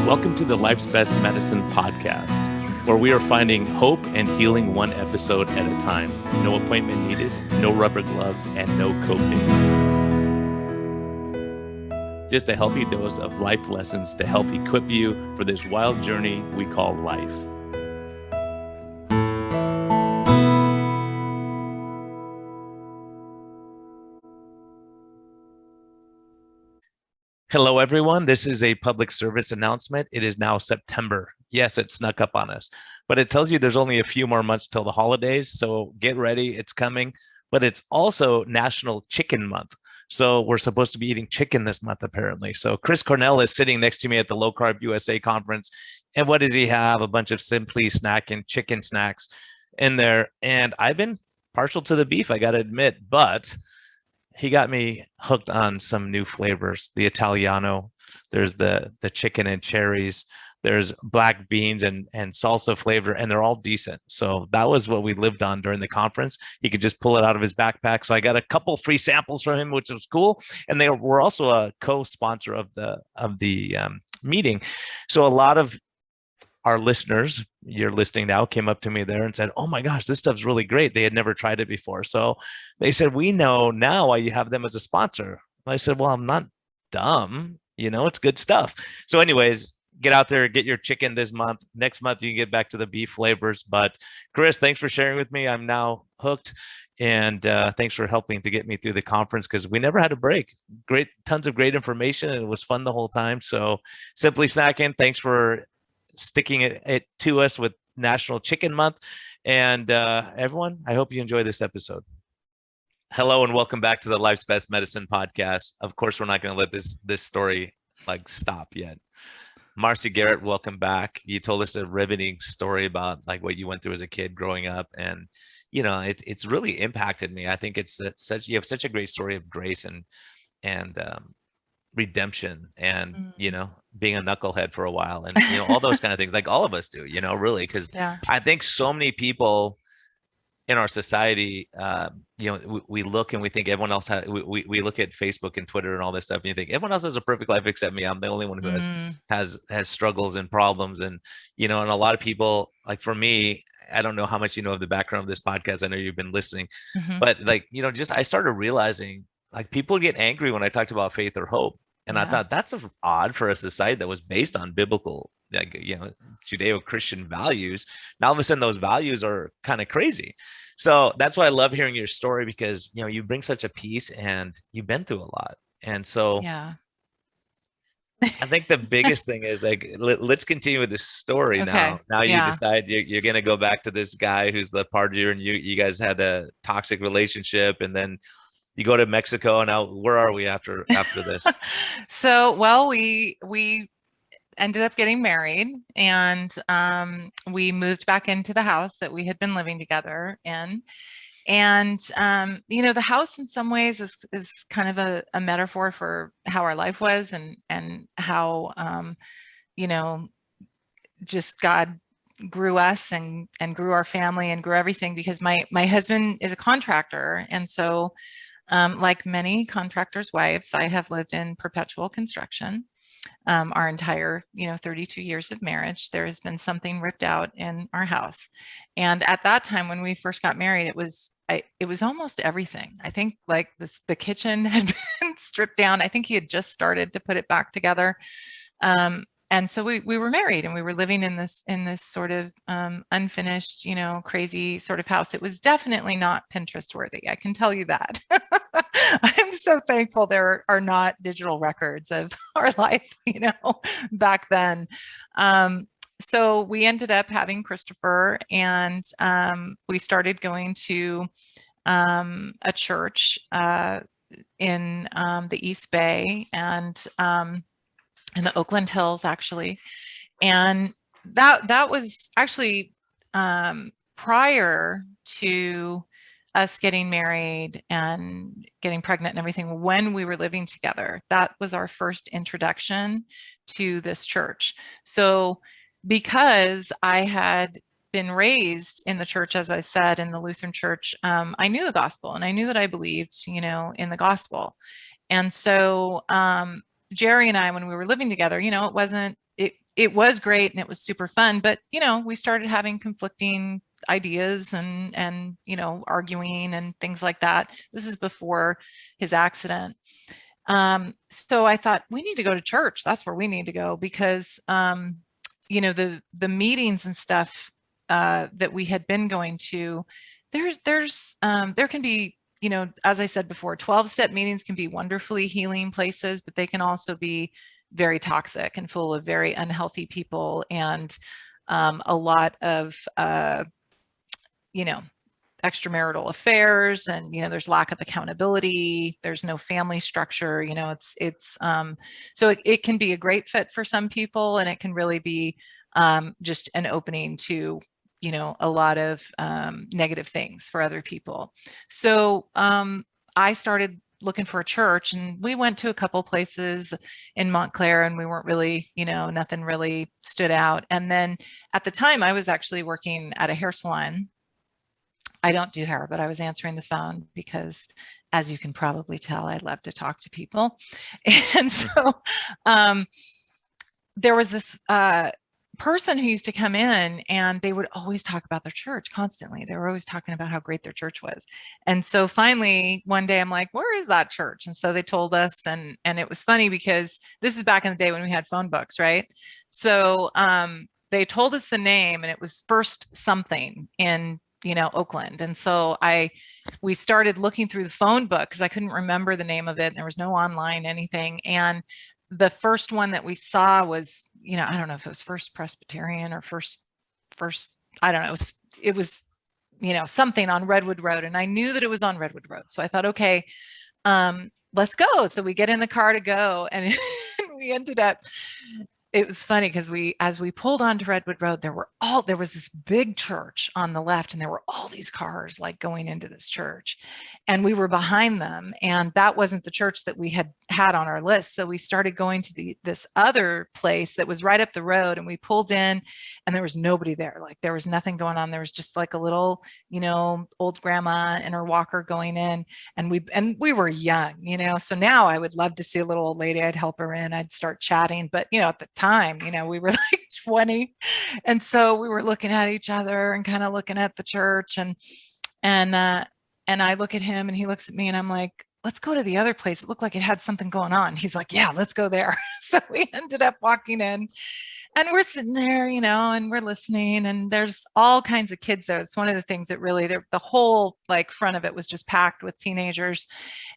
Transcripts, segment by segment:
Welcome to the Life's Best Medicine podcast, where we are finding hope and healing one episode at a time. No appointment needed, no rubber gloves, and no coping. Just a healthy dose of life lessons to help equip you for this wild journey we call life. Hello, everyone. This is a public service announcement. It is now September. Yes, it snuck up on us, but it tells you there's only a few more months till the holidays. So get ready. It's coming, but it's also National Chicken Month. So we're supposed to be eating chicken this month, apparently. So Chris Cornell is sitting next to me at the Low Carb USA conference. And what does he have? A bunch of Simply Snacking chicken snacks in there. And I've been partial to the beef, I got to admit, but he got me hooked on some new flavors. The Italiano, there's the chicken and cherries, there's black beans and salsa flavor, and they're all decent. So that was what we lived on during the conference. He could just pull it out of his backpack. So I got a couple free samples from him, which was cool. And they were also a co-sponsor of the meeting. So a lot of our listeners, you're listening now, came up to me there and said, "Oh my gosh, this stuff's really great." They had never tried it before. So they said, "We know now why you have them as a sponsor." And I said, "Well, I'm not dumb. It's good stuff." So anyways, get out there, get your chicken this month. Next month, you can get back to the beef flavors. But Chris, thanks for sharing with me. I'm now hooked. And thanks for helping to get me through the conference, because we never had a break. Tons of great information, and it was fun the whole time. So Simply Snacking, thanks for sticking it to us with National Chicken Month. And everyone, I hope you enjoy this episode. Hello and welcome back to the Life's Best Medicine podcast. Of course, we're not going to let this story stop yet. Marcy Garrett, welcome back. You told us a riveting story about what you went through as a kid growing up, and it's really impacted me. I think you have such a great story of grace and redemption and being a knucklehead for a while, and all those kind of things, like all of us do, really, because I think so many people in our society, we look and we think everyone else we look at Facebook and Twitter and all this stuff, and you think everyone else has a perfect life except me. I'm the only one who has struggles and problems, and and a lot of people, like for me, I don't know how much you know of the background of this podcast. I know you've been listening, but I started realizing people get angry when I talked about faith or hope. And I thought that's odd for a society that was based on biblical, Judeo-Christian values. Now all of a sudden those values are kind of crazy. So that's why I love hearing your story, because, you bring such a peace and you've been through a lot. And so I think the biggest thing is let's continue with this story now. Now you decide you're going to go back to this guy who's the partier, and you guys had a toxic relationship, and then you go to Mexico, and now where are we after this? So, well, we ended up getting married, and we moved back into the house that we had been living together in. And the house in some ways is kind of a metaphor for how our life was, and how just God grew us and grew our family and grew everything, because my husband is a contractor, and so like many contractors' wives, I have lived in perpetual construction. Our entire, 32 years of marriage, there has been something ripped out in our house. And at that time, when we first got married, it was almost everything. I think the kitchen had been stripped down. I think he had just started to put it back together. And so we were married, and we were living in this sort of unfinished, crazy sort of house. It was definitely not Pinterest worthy, I can tell you that. I'm so thankful there are not digital records of our life, back then. So we ended up having Christopher, and we started going to a church in the East Bay, and in the Oakland Hills, actually. And that was actually prior to us getting married and getting pregnant and everything. When we were living together, that was our first introduction to this church. So because I had been raised in the church, as I said, in the Lutheran church, I knew the gospel, and I knew that I believed, in the gospel. And so Jerry and I, when we were living together, it it was great and it was super fun, but we started having conflicting ideas and arguing and things like that. This is before his accident. So I thought we need to go to church. That's where we need to go, because the meetings and stuff that we had been going to, there can be, as I said before, 12-step meetings can be wonderfully healing places, but they can also be very toxic and full of very unhealthy people, and a lot of extramarital affairs, and there's lack of accountability, there's no family structure. So it can be a great fit for some people, and it can really be just an opening to a lot of negative things for other people. So I started looking for a church, and we went to a couple places in Montclair, and we weren't really, nothing really stood out. And then at the time I was actually working at a hair salon. I don't do hair, but I was answering the phone because, as you can probably tell, I love to talk to people. And so there was this person who used to come in, and they would always talk about their church constantly. They were always talking about how great their church was. And so finally one day I'm like, where is that church? And so they told us, and it was funny because this is back in the day when we had phone books, right? So they told us the name, and it was First Something in Oakland. And so we started looking through the phone book because I couldn't remember the name of it, and there was no online anything. And the first one that we saw was, I don't know if it was First Presbyterian or first, I don't know. It was, something on Redwood Road. And I knew that it was on Redwood Road. So I thought, okay, let's go. So we get in the car to go, and we ended up, it was funny because as we pulled onto Redwood Road, there was this big church on the left, and there were all these cars like going into this church, and we were behind them. And that wasn't the church that we had on our list. So we started going to this other place that was right up the road, and we pulled in, and there was nobody there. Like, there was nothing going on. There was just like a little, old grandma in her walker going in, and we were young, so now I would love to see a little old lady. I'd help her in, I'd start chatting. But at the time, we were like 20. And so we were looking at each other and kind of looking at the church, and I look at him, and he looks at me, and I'm like, let's go to the other place. It looked like it had something going on. He's like, yeah, let's go there. So we ended up walking in, and we're sitting there, and we're listening, and there's all kinds of kids there. It's one of the things that really, the whole like front of it was just packed with teenagers.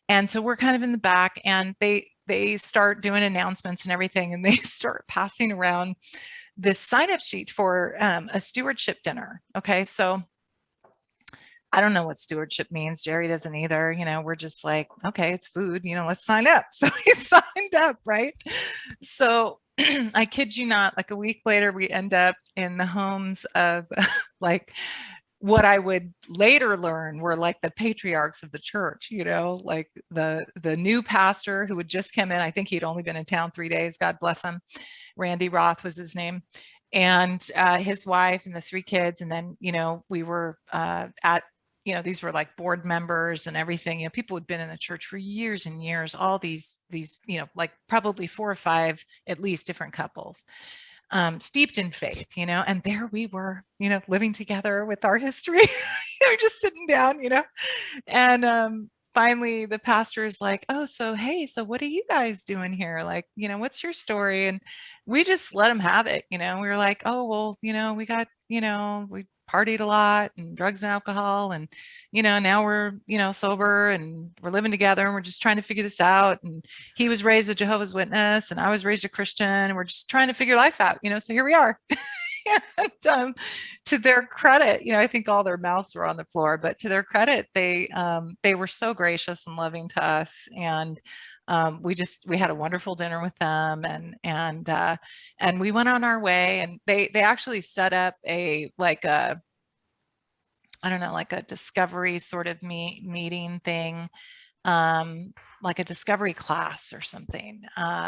And so we're kind of in the back, and they start doing announcements and everything, and they start passing around this sign-up sheet for a stewardship dinner. Okay, so I don't know what stewardship means. Jerry doesn't either. We're just like, okay, it's food, let's sign up. So we signed up, right? So I kid you not, like a week later, we end up in the homes of like what I would later learn were like the patriarchs of the church, like the new pastor who had just come in. I think he'd only been in town 3 days. God bless him. Randy Roth was his name. And his wife and the 3 kids. And then, we were at, these were like board members and everything. People had been in the church for years and years, all these, like probably 4 or 5, at least, different couples. Steeped in faith, and there we were, living together with our history, just sitting down, and finally the pastor is like, oh, so hey, so what are you guys doing here? Like, what's your story? And we just let him have it. We were like, oh, well, we got, we partied a lot, and drugs and alcohol, and now we're sober, and we're living together, and we're just trying to figure this out. And he was raised a Jehovah's Witness, and I was raised a Christian, and we're just trying to figure life out, so here we are. And to their credit, I think all their mouths were on the floor, but to their credit, they were so gracious and loving to us. And we had a wonderful dinner with them, and we went on our way. And they actually set up I don't know, like a discovery sort of meeting thing, like a discovery class or something,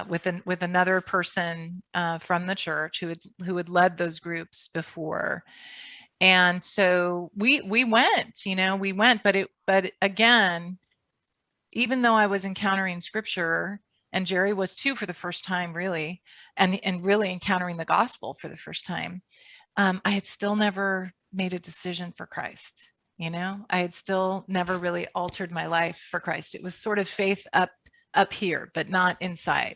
with another person from the church who had led those groups before. And so we went, but again, even though I was encountering scripture and Jerry was too for the first time, really, and really encountering the gospel for the first time, I had still never made a decision for Christ. You know, I had still never really altered my life for Christ. It was sort of faith up here, but not inside.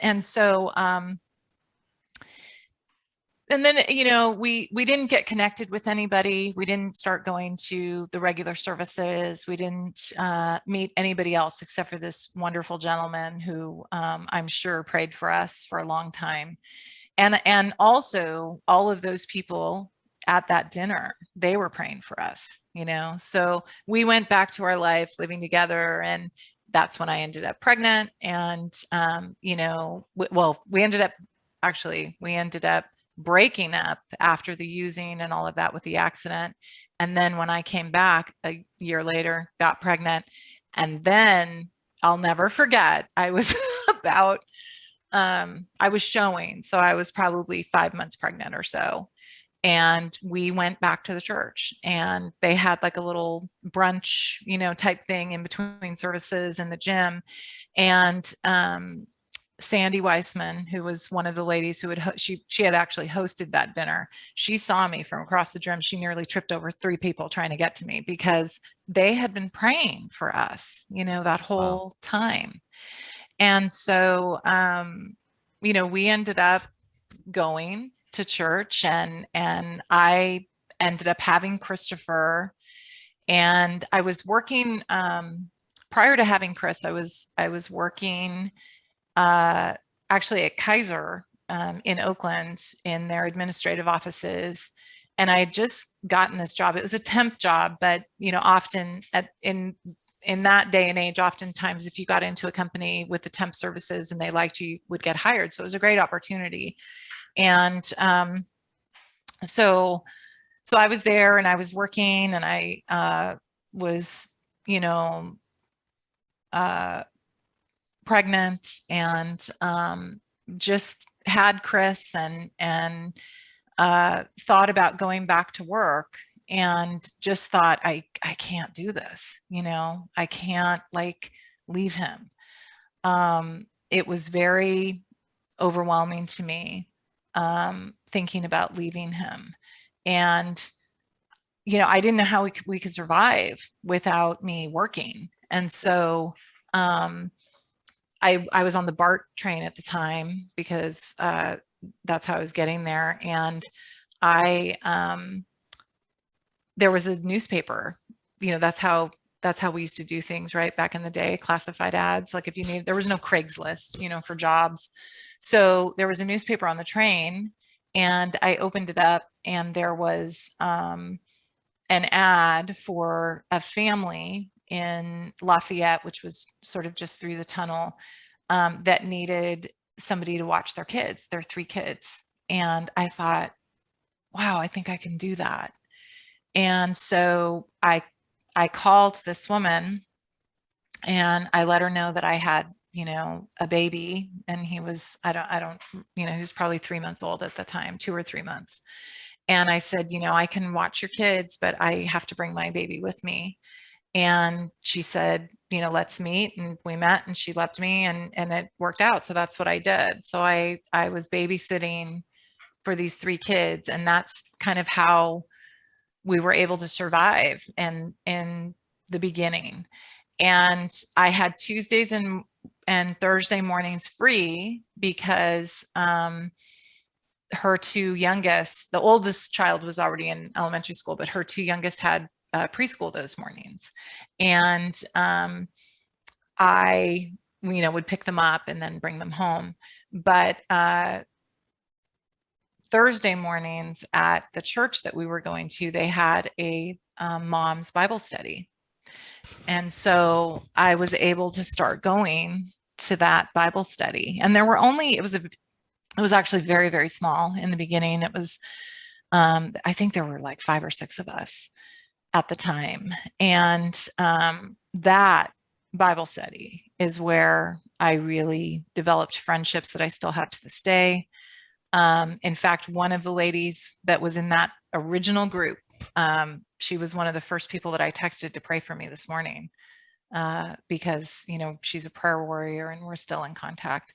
And so, and then, you know, we didn't get connected with anybody. We didn't start going to the regular services. We didn't meet anybody else except for this wonderful gentleman who I'm sure prayed for us for a long time. And also all of those people at that dinner, they were praying for us, you know. So we went back to our life living together, and that's when I ended up pregnant. And you know, we ended up breaking up after the using and all of that with the accident. And then when I came back a year later, got pregnant. And then I'll never forget, I was I was showing, so I was probably 5 months pregnant or so. And we went back to the church, and they had like a little brunch, you know, type thing in between services in the gym. And Sandy Weissman, who was one of the ladies who had she had actually hosted that dinner, she saw me from across the gym. She nearly tripped over 3 people trying to get to me because they had been praying for us, you know, that whole time. And so, you know, we ended up going to church, and I ended up having Christopher, and I was working, prior to having Chris, I was working actually at Kaiser in Oakland in their administrative offices. And I had just gotten this job. It was a temp job, but, you know, often in that day and age, oftentimes if you got into a company with the temp services and they liked you, would get hired. So it was a great opportunity. And so I was there, and I was working, and I was, you know, pregnant, and just had Chris, and thought about going back to work, and just thought, I can't do this, you know, I can't like leave him. It was very overwhelming to me, thinking about leaving him. And, you know, I didn't know how we could survive without me working. And so I was on the BART train at the time because that's how I was getting there. And there was a newspaper, you know, that's how we used to do things, right? Back in the day, classified ads. Like if you need, there was no Craigslist, you know, for jobs. So there was a newspaper on the train, and I opened it up, and there was an ad for a family in Lafayette, which was sort of just through the tunnel, that needed somebody to watch their kids, their 3 kids. And I thought, wow, I think I can do that. And so I called this woman, and I let her know that I had, you know, a baby, and he was, I don't, you know, he was probably 3 months old at the time, 2 or 3 months. And I said, you know, I can watch your kids, but I have to bring my baby with me. And she said, you know, let's meet. And we met, and she loved me, and it worked out. So that's what I did. So I was babysitting for these 3 kids, and that's kind of how we were able to survive in the beginning. And I had Tuesdays and Thursday mornings free because her 2 youngest, the oldest child was already in elementary school, but her 2 youngest had preschool those mornings. And I, you know, would pick them up and then bring them home. But Thursday mornings at the church that we were going to, they had a mom's Bible study. And so I was able to start going to that Bible study. And there were only, it was actually very, very small in the beginning. It was, I think there were like 5 or 6 of us at the time. And that Bible study is where I really developed friendships that I still have to this day. In fact, one of the ladies that was in that original group, she was one of the first people that I texted to pray for me this morning. because, she's a prayer warrior and we're still in contact.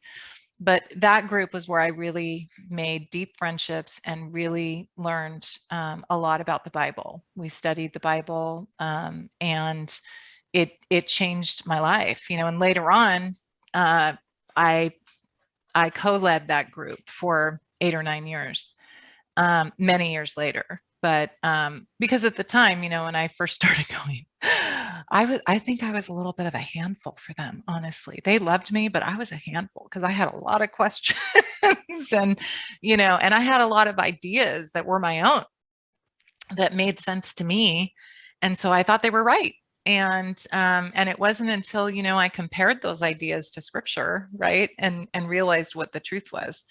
But that group was where I really made deep friendships and really learned a lot about the Bible. We studied the Bible, and it changed my life, and later on, I co-led that group for 8 or 9 years, many years later. But because at the time, when I first started going, I think I was a little bit of a handful for them, honestly. They loved me, but I was a handful because I had a lot of questions and, and I had a lot of ideas that were my own that made sense to me. And so I thought they were right. And it wasn't until, I compared those ideas to scripture, right, and realized what the truth was.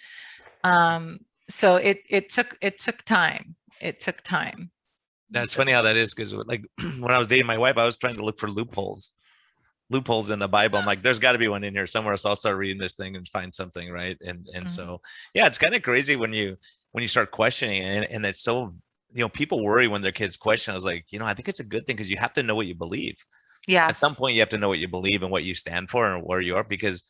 So it took time. It took time. That's funny how that is, because like when I was dating my wife, I was trying to look for loopholes in the Bible. I'm like, there's got to be one in here somewhere. So I'll start reading this thing and find something, right? And so yeah, it's kind of crazy when you start questioning, and it's so, people worry when their kids question. I was like, I think it's a good thing, because you have to know what you believe. Yeah. At some point, you have to know what you believe and what you stand for and where you are, because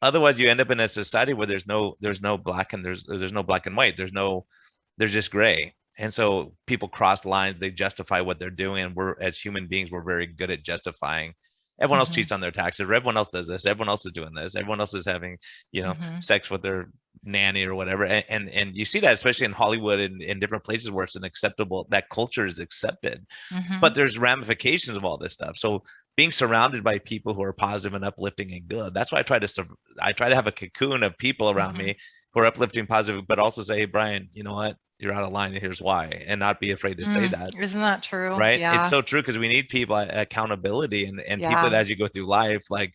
otherwise you end up in a society where there's no black and there's no black and white. There's just gray. And so people cross lines, they justify what they're doing. And we're, as human beings, we're very good at justifying. Everyone else cheats on their taxes, or everyone else does this, everyone else is doing this, everyone else is having, sex with their nanny or whatever. And you see that especially in Hollywood and in different places where it's that culture is accepted. But there's ramifications of all this stuff. So being surrounded by people who are positive and uplifting and good, that's why I try to have a cocoon of people around me who are uplifting, positive, but also say, hey, Brian, you know what? You're out of line, and here's why, and not be afraid to say that. Isn't that true? Right? Yeah. It's so true, because we need people, accountability, and Yeah. people that as you go through life, like,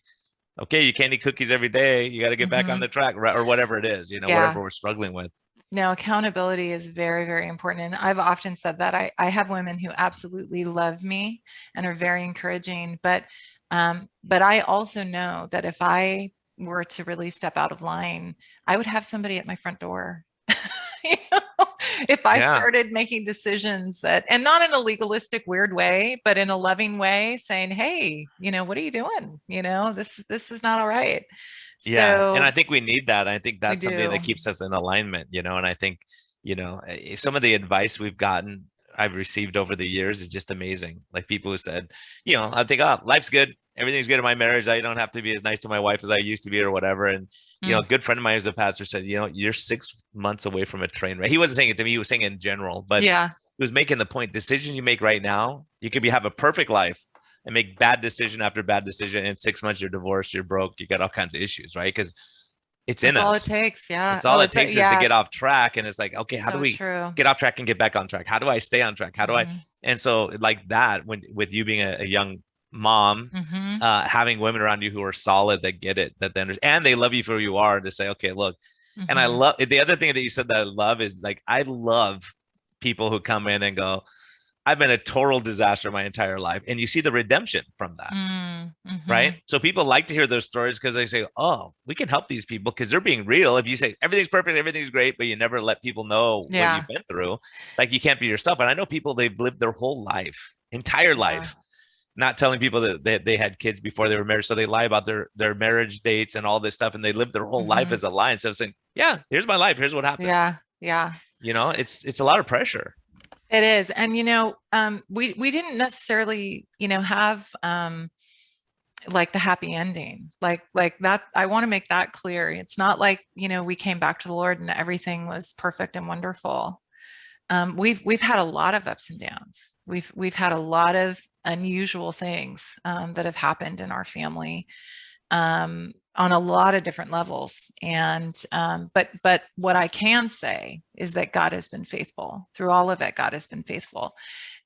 okay, you can't eat cookies every day. You got to get back on the track, right? Or whatever it is, whatever we're struggling with. No, accountability is very, very important. And I've often said that I have women who absolutely love me and are very encouraging, but I also know that if I were to really step out of line, I would have somebody at my front door. You know, if I started making decisions that, and not in a legalistic, weird way, but in a loving way, saying, hey, what are you doing? This is not all right. Yeah. And I think we need that. I think that's something that do. keeps us in alignment, and I think, some of the advice I've received over the years is just amazing. Like people who said, I think, oh, life's good. Everything's good in my marriage. I don't have to be as nice to my wife as I used to be or whatever. And, a good friend of mine who's a pastor said, you're 6 months away from a train wreck. He wasn't saying it to me. He was saying it in general, but he was making the point, decisions you make right now, you could have a perfect life and make bad decision after bad decision. In 6 months, you're divorced, you're broke, you got all kinds of issues, right? Because it's in us. All it takes. Yeah. It's all it takes is to get off track. And it's like, okay, how do we get off track and get back on track? How do I stay on track? How do I? And so like that, with you being a young mom, having women around you who are solid, that get it, that then, and they love you for who you are, to say, okay, look. And I love the other thing that you said that I love is, like, I love people who come in and go, I've been a total disaster my entire life. And you see the redemption from that, right? So people like to hear those stories because they say, oh, we can help these people because they're being real. If you say everything's perfect, everything's great, but you never let people know what you've been through, like, you can't be yourself. And I know people, they've lived their whole life, entire life, not telling people that they had kids before they were married. So they lie about their marriage dates and all this stuff. And they live their whole life as a lie. Instead of saying, yeah, here's my life. Here's what happened. Yeah. It's a lot of pressure. It is. And, we didn't necessarily, have, like the happy ending, like that. I want to make that clear. It's not like, we came back to the Lord and everything was perfect and wonderful. We've had a lot of ups and downs. We've had a lot of unusual things, that have happened in our family, on a lot of different levels. And, but what I can say is that God has been faithful through all of it. God has been faithful.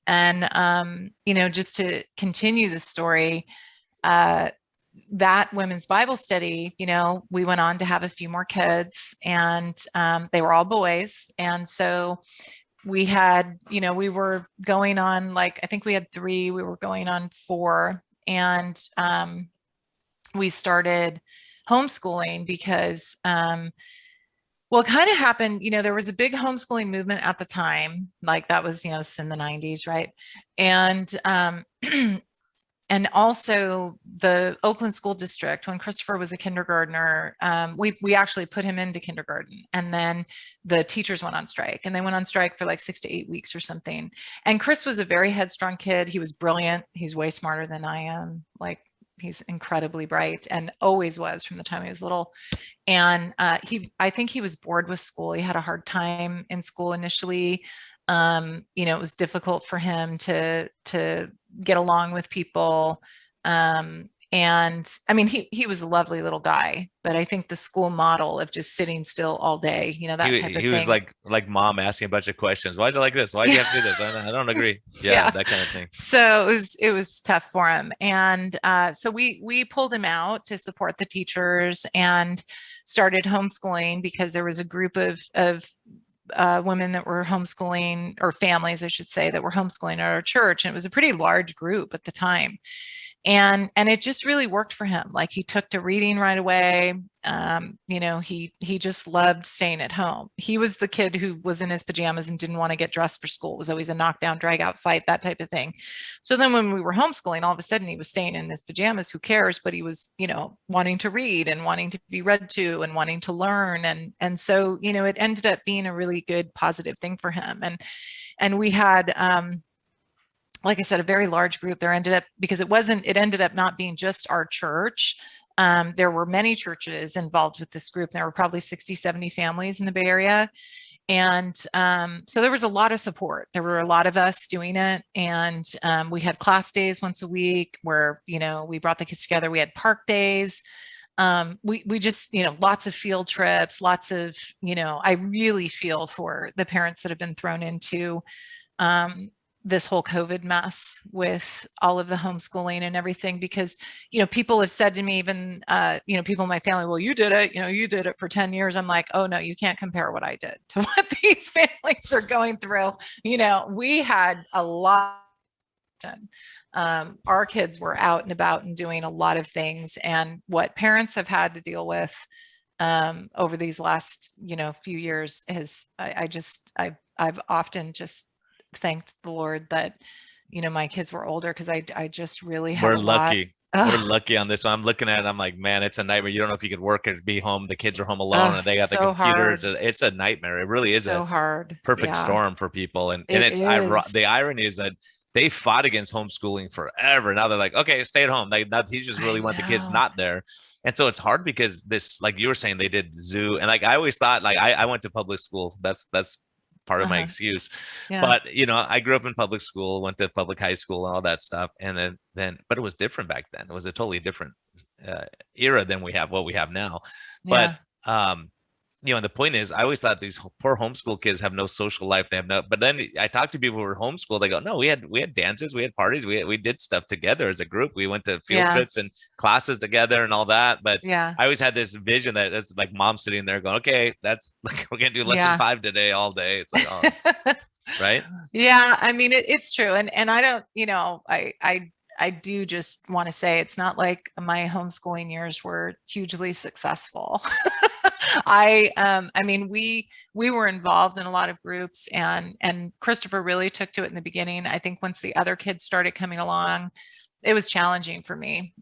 And, just to continue the story, that women's Bible study, we went on to have a few more kids, and, they were all boys. And so we had, we were going on, like, I think we had 3, we were going on 4. And, we started homeschooling because, well, it kind of happened, there was a big homeschooling movement at the time, like that was, in the 90s. Right. And, and also the Oakland School District, when Christopher was a kindergartner, we actually put him into kindergarten, and then the teachers went on strike, and they went on strike for like 6 to 8 weeks or something. And Chris was a very headstrong kid. He was brilliant. He's way smarter than I am. Like, he's incredibly bright, and always was from the time he was little. And I think he was bored with school. He had a hard time in school initially. It was difficult for him to get along with people. And I mean, he was a lovely little guy, but I think the school model of just sitting still all day, that type of He was thing. like mom asking a bunch of questions. Why is it like this? Why do you have to do this? I don't agree. Yeah, that kind of thing. So it was tough for him, and so we pulled him out to support the teachers and started homeschooling, because there was a group of women that were homeschooling, or families, I should say, that were homeschooling at our church. And it was a pretty large group at the time. And it just really worked for him. Like, he took to reading right away. He just loved staying at home. He was the kid who was in his pajamas and didn't want to get dressed for school. It was always a knockdown, drag out fight, that type of thing. So then when we were homeschooling, all of a sudden he was staying in his pajamas. Who cares? But he was, wanting to read and wanting to be read to and wanting to learn. And so, it ended up being a really good, positive thing for him. And we had, like I said, a very large group. It ended up not being just our church. There were many churches involved with this group. There were probably 60, 70 families in the Bay Area. And so there was a lot of support. There were a lot of us doing it. And we had class days once a week where, we brought the kids together. We had park days. We just, lots of field trips, lots of, I really feel for the parents that have been thrown into this whole COVID mess with all of the homeschooling and everything, because, people have said to me, even, people in my family, well, you did it, you did it for 10 years. I'm like, oh no, you can't compare what I did to what these families are going through. We had a lot. Our kids were out and about and doing a lot of things, and what parents have had to deal with over these last, few years is, I've often just thanked the Lord that, my kids were older, because I just really had We're a lot. lucky. We're lucky on this one. I'm looking at it. I'm like, man, it's a nightmare. You don't know if you could work or be home. The kids are home alone, and they got the So computers. hard. It's a nightmare. It really is So a hard. perfect Yeah, storm for people. And it it's is. the irony is that they fought against homeschooling forever. Now they're like, okay, stay at home. He just I really want the kids know. not there. And so it's hard because this, like you were saying, they did zoo. And like I always thought, like I went to public school. That's part of my Uh-huh. excuse. Yeah. But I grew up in public school, went to public high school and all that stuff. And but it was different back then. It was a totally different era than what we have now. But Yeah. and the point is, I always thought these poor homeschool kids have no social life. They have no. But then I talked to people who were homeschooled. They go, no, we had dances, we had parties, we did stuff together as a group. We went to field Yeah. trips and classes together and all that. But Yeah. I always had this vision that it's like mom sitting there going, okay, that's like we're gonna do lesson Yeah. 5 today all day. It's like, oh, right. Yeah, I mean, it's true. And I don't, I do just want to say, it's not like my homeschooling years were hugely successful. I mean, we were involved in a lot of groups, and Christopher really took to it in the beginning. I think once the other kids started coming along, it was challenging for me.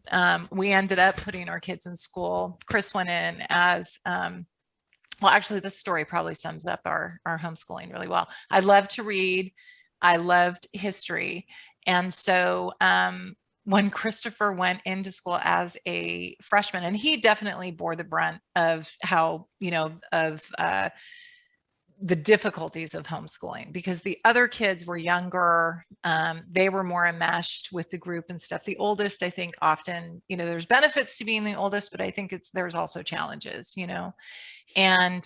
We ended up putting our kids in school. Chris went in as, well, actually, this story probably sums up our homeschooling really well. I loved to read. I loved history. And so when Christopher went into school as a freshman, and he definitely bore the brunt of how, of the difficulties of homeschooling, because the other kids were younger. They were more enmeshed with the group and stuff. The oldest, I think, often, there's benefits to being the oldest, but I think there's also challenges, and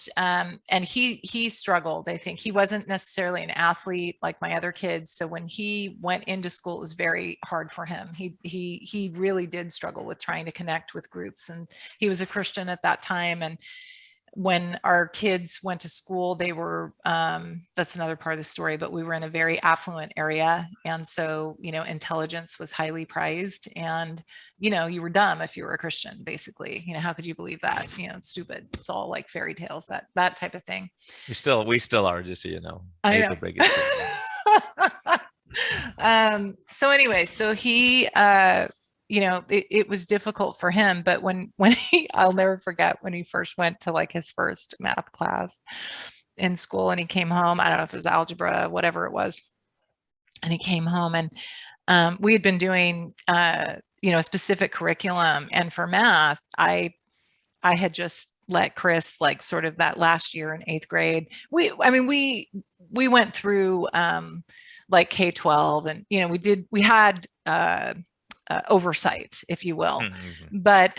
he struggled. I think he wasn't necessarily an athlete like my other kids, so when he went into school, it was very hard for him. He really did struggle with trying to connect with groups, and he was a Christian at that time. And when our kids went to school, they were, that's another part of the story, but we were in a very affluent area. And so, intelligence was highly prized, and, you were dumb if you were a Christian, basically. How could you believe that? It's stupid. It's all like fairy tales, that type of thing. We still are, just so you know. I I hate know. to break it to you. So anyway, so he, you know, it was difficult for him, but when I'll never forget when he first went to like his first math class in school and he came home. I don't know if it was algebra, whatever it was. And he came home and we had been doing, you know, a specific curriculum. And for math, I had just let Chris like sort of that last year in 8th grade. I mean, we went through like K-12 and, you know, we had oversight, if you will. Mm-hmm. But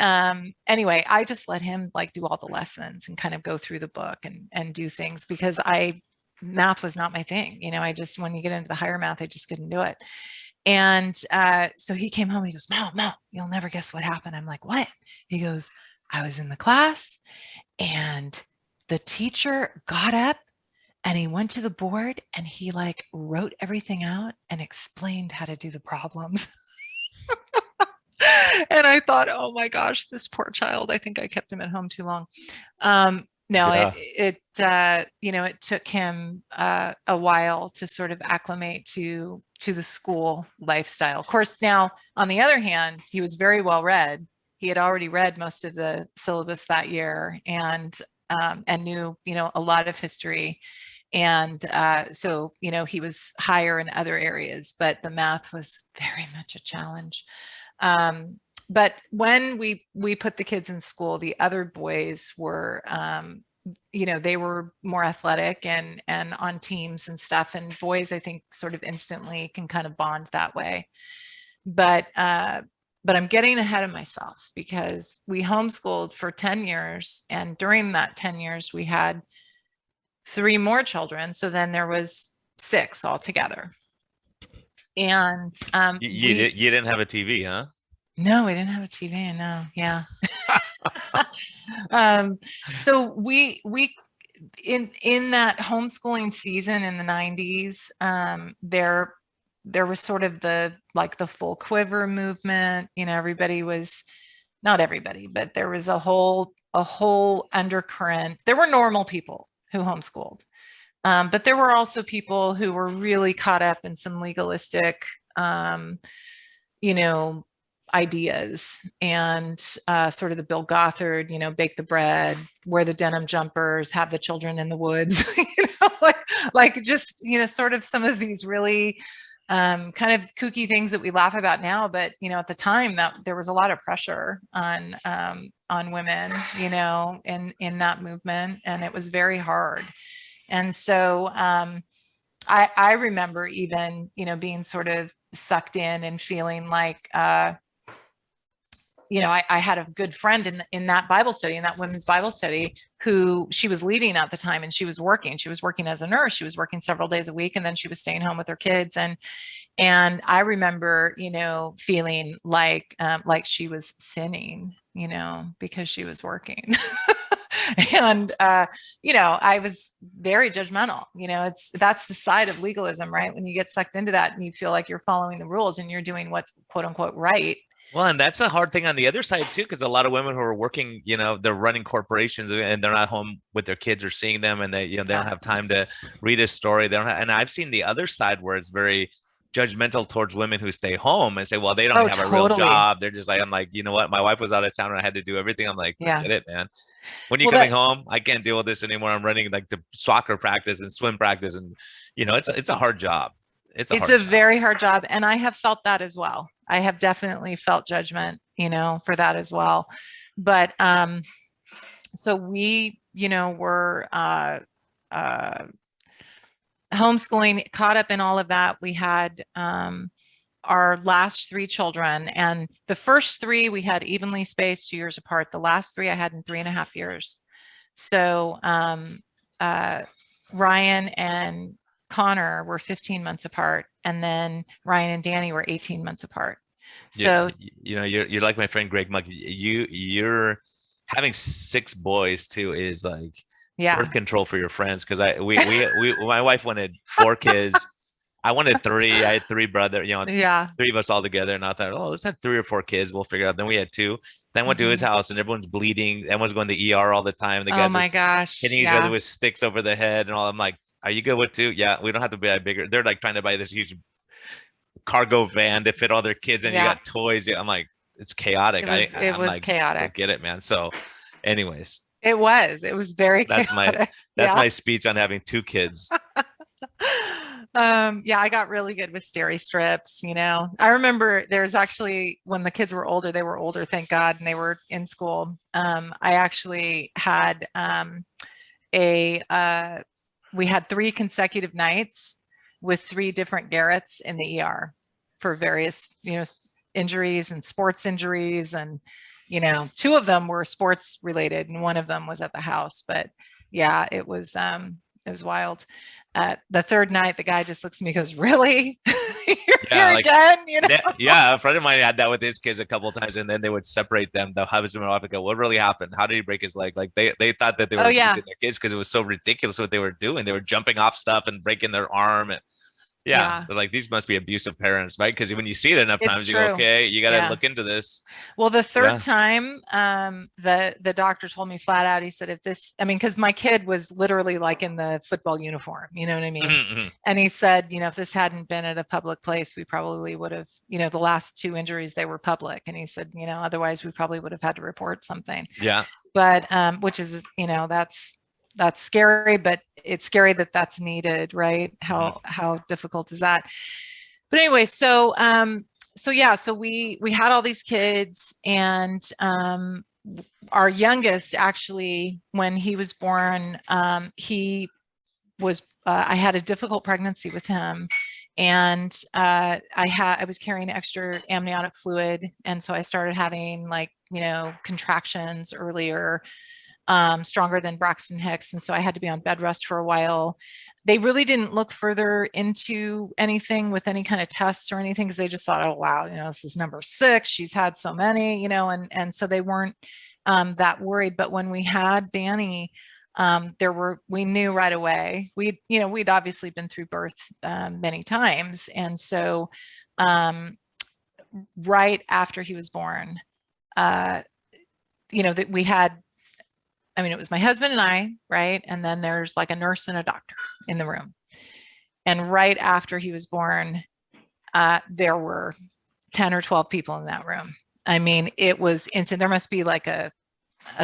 anyway, I just let him like do all the lessons and kind of go through the book and do things because math was not my thing. You know, when you get into the higher math, I just couldn't do it. And so he came home and he goes, Mom, you'll never guess what happened. I'm like, what? He goes, I was in the class and the teacher got up and he went to the board and he like wrote everything out and explained how to do the problems. And I thought, oh my gosh, this poor child. I think I kept him at home too long. No, Yeah. you know, it took him a while to sort of acclimate to the school lifestyle. Of course, now on the other hand, he was very well read. He had already read most of the syllabus that year and knew, you know, a lot of history. And so, you know, he was higher in other areas, but the math was very much a challenge. But when we put the kids in school, the other boys were, you know, they were more athletic and on teams and stuff. And boys, I think, sort of instantly can kind of bond that way. But I'm getting ahead of myself because we homeschooled for 10 years, and during that 10 years, we had 3 more children. So then there was 6 altogether. And You didn't have a TV, huh? no, we didn't have a TV. No, yeah. So we in that homeschooling season in the 90s, there was sort of the full quiver movement. You know, not everybody, but there was a whole undercurrent. There were normal people who homeschooled, but there were also people who were really caught up in some legalistic, you know, ideas and sort of the Bill Gothard, you know, bake the bread, wear the denim jumpers, have the children in the woods, you know, like just, you know, sort of some of these really kind of kooky things that we laugh about now. But, you know, at the time that there was a lot of pressure on women, you know, in that movement, and it was very hard. And so I remember even, you know, being sort of sucked in and feeling like, you know, I had a good friend in that Bible study, in that women's Bible study, who she was leading at the time, and she was working as a nurse. She was working several days a week, and then she was staying home with her kids. And I remember, you know, feeling like she was sinning, you know, because she was working. And you know, I was very judgmental. You know, that's the side of legalism, right? When you get sucked into that and you feel like you're following the rules and you're doing what's quote unquote right. Well, and that's a hard thing on the other side too, because a lot of women who are working, you know, they're running corporations and they're not home with their kids or seeing them, and they don't have time to read a story. They don't have, and I've seen the other side where it's very judgmental towards women who stay home and say, well, they don't have a real job. They're just like, I'm like, you know what? My wife was out of town and I had to do everything. I'm like, forget it, man. When you're coming home, I can't deal with this anymore. I'm running like the soccer practice and swim practice, and you know, it's a hard job. It's a very hard job, and I have felt that as well. I have definitely felt judgment, you know, for that as well. But so we, you know, were homeschooling, caught up in all of that. We had our last 3 children, and the first 3 we had evenly spaced 2 years apart. The last 3 I had in 3.5 years. So Ryan and Connor were 15 months apart, and then Ryan and Danny were 18 months apart. So you know, you're like my friend Greg Muck. You're having 6 boys too is like birth control for your friends, because my wife wanted 4 kids. I wanted 3. I had 3 brothers, you know, 3 of us all together. And I thought, oh, let's have 3 or 4 kids. We'll figure it out. Then we had 2. Then went to his house and everyone's bleeding. Everyone's going to the ER all the time. The guys hitting each other with sticks over the head and all. I'm like, are you good with 2? Yeah, we don't have to buy bigger. They're like trying to buy this huge cargo van to fit all their kids, and you Yeah, got toys. Yeah, I'm like, it's chaotic. it I'm was like, don't chaotic. get it, man. So, anyways, It was very that's my chaotic. that's Yeah. my speech on having two kids. Yeah, I got really good with steri strips, you know. I remember there's actually when the kids were older, they were older, thank God, and they were in school. I actually had a we had 3 consecutive nights with 3 different Garretts in the ER for various, you know, injuries and sports injuries, and you know, 2 of them were sports related, and one of them was at the house. But yeah, it was wild. The third night, the guy just looks at me and goes, "Really? You're Yeah, here like again?" You know? yeah, a friend of mine had that with his kids a couple of times, and then they would separate them. The husband and wife would go, "What really happened? How did he break his leg?" Like they thought that they were Oh yeah, abusing their kids because it was so ridiculous what they were doing. They were jumping off stuff and breaking their arm, and yeah, yeah, they're like, these must be abusive parents, right? Because when you see it enough it's times, you go, true. okay, you got to Yeah. look into this. Well, the third Yeah. time, the doctor told me flat out, he said, if this, I mean, because my kid was literally like in the football uniform, you know what I mean? Mhm. And he said, you know, if this hadn't been at a public place, we probably would have, you know, the last 2 injuries, they were public. And he said, you know, otherwise we probably would have had to report something. Yeah. But which is, you know, that's scary, but it's scary that that's needed, right? Mhm. How difficult is that? But anyway, so yeah, so we had all these kids, and our youngest, actually, when he was born, he was I had a difficult pregnancy with him, and I was carrying extra amniotic fluid, and so I started having, like, you know, contractions earlier, stronger than Braxton Hicks, and so I had to be on bed rest for a while. They really didn't look further into anything with any kind of tests or anything, because they just thought, oh wow, you know, this is number 6. She's had so many, you know, and so they weren't that worried. But when we had Danny, we knew right away. We'd obviously been through birth many times, and so right after he was born, uh, you know, that we had. I mean, it was my husband and I, right? And then there's like a nurse and a doctor in the room. And right after he was born, there were 10 or 12 people in that room. I mean, it was instant. There must be like a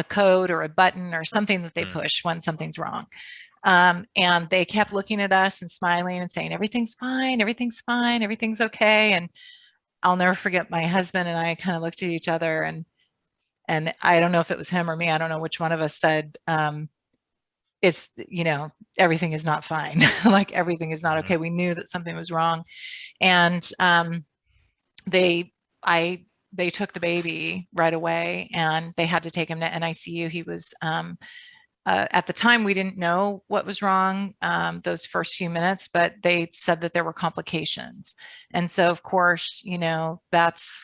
code or a button or something that they push when something's wrong. And they kept looking at us and smiling and saying, everything's fine, everything's fine, everything's okay. And I'll never forget, my husband and I kind of looked at each other, and I don't know if it was him or me, I don't know which one of us said, it's, you know, everything is not fine. Like, everything is not okay. We knew that something was wrong. And they took the baby right away, and they had to take him to NICU. He was at the time, we didn't know what was wrong those first few minutes, but they said that there were complications. And so, of course, you know, that's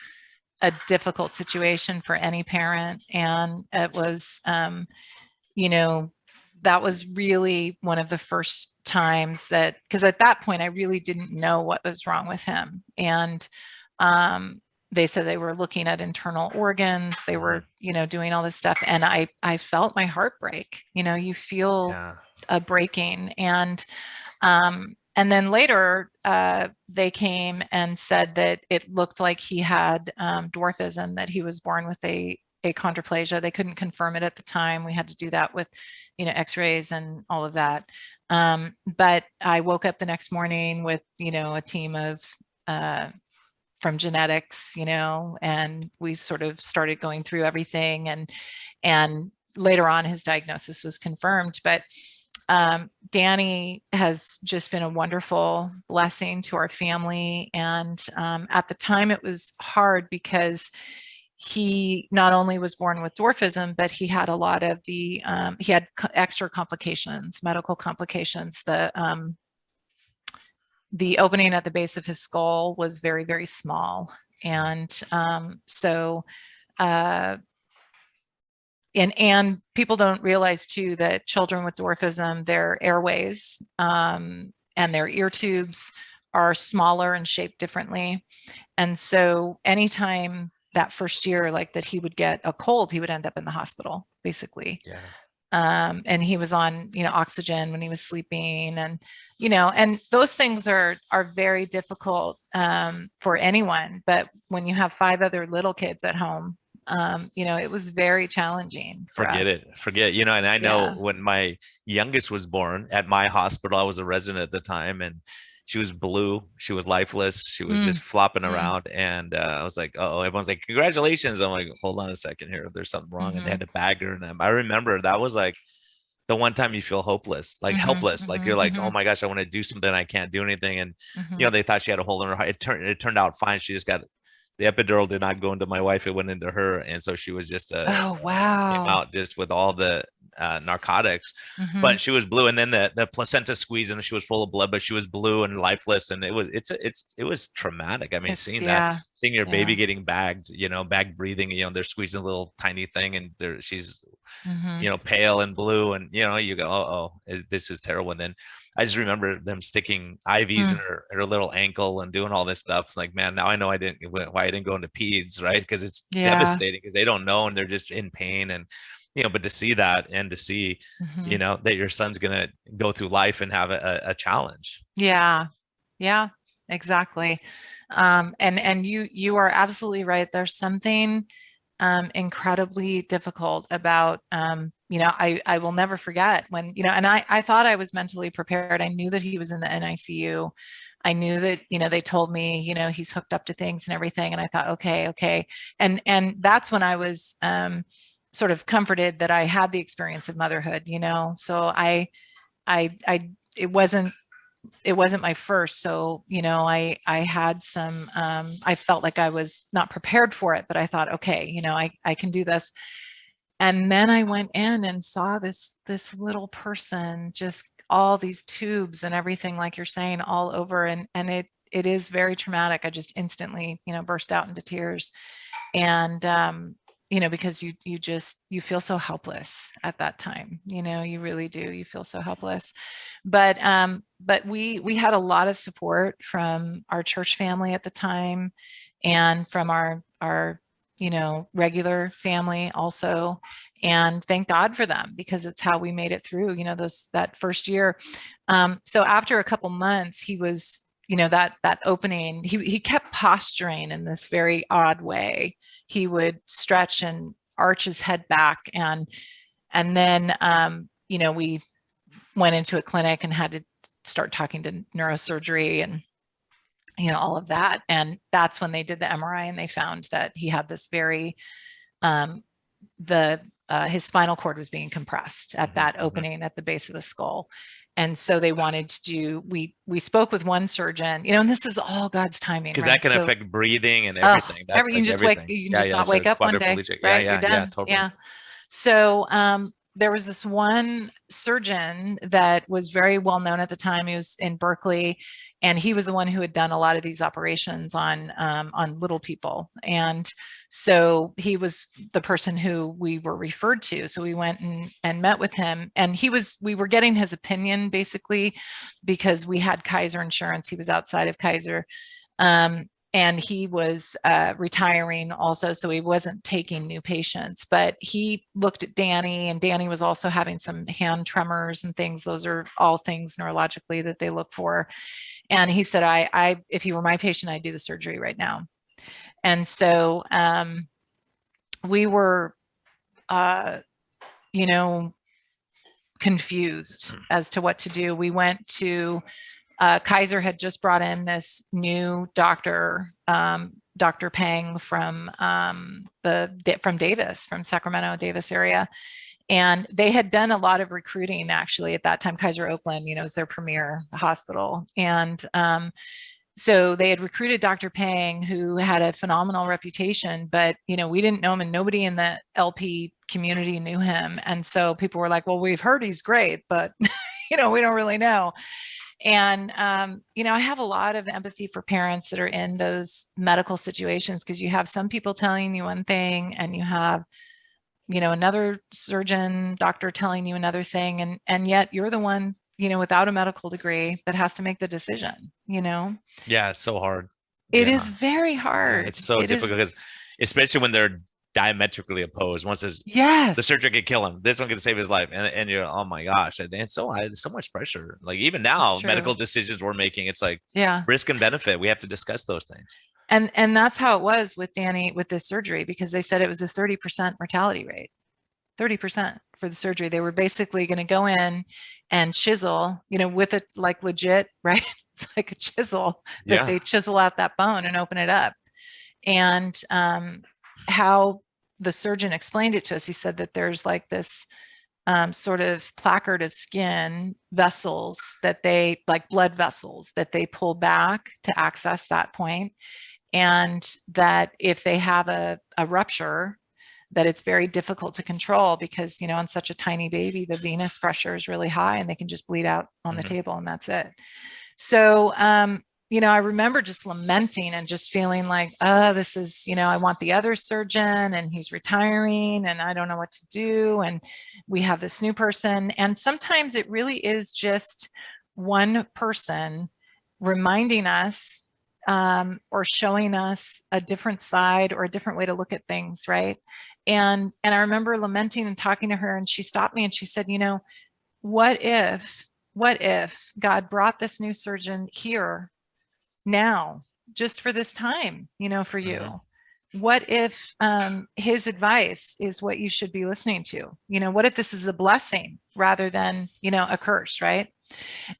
a difficult situation for any parent. And it was, you know, that was really one of the first times that, because at that point, I really didn't know what was wrong with him. And they said they were looking at internal organs. They were, you know, doing all this stuff. And I felt my heart break. You know, you feel a breaking. And then later, they came and said that it looked like he had dwarfism, that he was born with a achondroplasia. They couldn't confirm it at the time. We had to do that with, you know, x-rays and all of that. But I woke up the next morning with, you know, a team of from genetics, you know, and we sort of started going through everything. And later on, his diagnosis was confirmed. But Danny has just been a wonderful blessing to our family. And at the time, it was hard because he not only was born with dwarfism, but he had a lot of he had extra complications, medical complications. The opening at the base of his skull was very, very small. And and people don't realize too that children with dwarfism, their airways and their ear tubes are smaller and shaped differently. And so anytime that first year, like, that he would get a cold, he would end up in the hospital, basically. Yeah. And he was on, oxygen when he was sleeping, and those things are very difficult for anyone. But when you have 5 other little kids at home, it was very challenging for Forget us. it. Forget, and I know Yeah. when my youngest was born at my hospital, I was a resident at the time, and she was blue. She was lifeless. She was Mm, just flopping mm, around. And I was like, oh, everyone's like, congratulations. I'm like, hold on a second here. There's something wrong. And they had mhm, to bag her. And I remember that was like the one time you feel hopeless, like mhm, helpless, like you're mhm, like, oh mhm, my gosh, I want to do something. I can't do anything. And, mhm. they thought she had a hole in her heart. It turned out fine. She just got the epidural did not go into my wife. It went into her. And so she was just Oh, came wow. out just with all the narcotics, Mhm. but she was blue. And then the placenta squeezed and she was full of blood, but she was blue and lifeless. And it was traumatic. I mean, It's, seeing that, yeah, seeing your baby yeah. getting bagged, bagged breathing, they're squeezing a little tiny thing and she's, Mhm, pale and blue. And, you go, this is terrible. And then I just remember them sticking IVs in mm, her little ankle and doing all this stuff. It's like, man, now I know why I didn't go into peds, right? Because it's yeah. devastating because they don't know and they're just in pain. And, but to see that and to see, Mhm. that your son's going to go through life and have a challenge. Yeah. Yeah, exactly. And you are absolutely right. There's something incredibly difficult about, I will never forget when, and I thought I was mentally prepared. I knew that he was in the NICU. I knew that, they told me, he's hooked up to things and everything. And I thought, okay, okay. And that's when I was sort of comforted that I had the experience of motherhood, so I it wasn't my first. So, I had some, I felt like I was not prepared for it, but I thought, okay, I can do this. And then I went in and saw this little person, just all these tubes and everything, like you're saying, all over. And it is very traumatic. I just instantly, burst out into tears. And because you feel so helpless at that time. You really do. You feel so helpless. But we had a lot of support from our church family at the time, and from our regular family also. And thank God for them, because it's how we made it through, that first year. So after a couple months, he was, that opening, he kept posturing in this very odd way. He would stretch and arch his head back, and then we went into a clinic and had to start talking to neurosurgery and all of that. And that's when they did the MRI and they found that he had this very the his spinal cord was being compressed at that opening at the base of the skull. And so they wanted to do, we spoke with one surgeon, and this is all God's timing, Because that right? can So, affect breathing and oh, everything. That's you can like just everything. you can Yeah, just yeah. not So wake up one day, quadriplegic. Yeah, right? You're yeah, yeah, done. totally. Yeah. So there was this one surgeon that was very well known at the time. He was in Berkeley, and he was the one who had done a lot of these operations on little people. And so he was the person who we were referred to. So we went and met with him, and we were getting his opinion basically because we had Kaiser insurance. He was outside of Kaiser. And he was retiring also, so he wasn't taking new patients. But he looked at Danny, and Danny was also having some hand tremors and things. Those are all things neurologically that they look for. And he said, if he were my patient, I'd do the surgery right now. And so we were, uh, you know, confused as to what to do. We went to Kaiser had just brought in this new doctor, Dr. Pang from Davis, from Sacramento, Davis area. And they had done a lot of recruiting actually at that time. Kaiser Oakland, is their premier hospital. And so they had recruited Dr. Pang, who had a phenomenal reputation, but we didn't know him, and nobody in the LP community knew him. And so people were like, well, we've heard he's great, but we don't really know. And, I have a lot of empathy for parents that are in those medical situations, because you have some people telling you one thing, and you have, another surgeon, doctor telling you another thing. And yet you're the one, without a medical degree that has to make the decision. Yeah, it's so hard. It Yeah. is very Yeah, hard. it's so It is. difficult because especially when they're diametrically opposed. One says Yes, the surgery could kill him. This one could save his life. And you're, oh my gosh. And so I so much pressure. Like even it's now, medical true. decisions we're making, it's like Yeah. risk and benefit. We have to discuss those things. And that's how it was with Danny with this surgery, because they said it was a 30% mortality rate. 30% for the surgery. They were basically going to go in and chisel, with it, like legit, right? It's like a chisel that Yeah. they chisel out that bone and open it up. And how the surgeon explained it to us, he said that there's like this sort of placard of skin vessels that they, like blood vessels, that they pull back to access that point. And that if they have a rupture, that it's very difficult to control because, on such a tiny baby, the venous pressure is really high and they can just bleed out on the table and that's it. So, I remember just lamenting and just feeling like, this is, I want the other surgeon and he's retiring and I don't know what to do. And we have this new person. And sometimes it really is just one person reminding us or showing us a different side or a different way to look at things, right? And I remember lamenting and talking to her, and she stopped me and she said, what if God brought this new surgeon here now, just for this time, for you? What if his advice is what you should be listening to? What if this is a blessing rather than, a curse, right?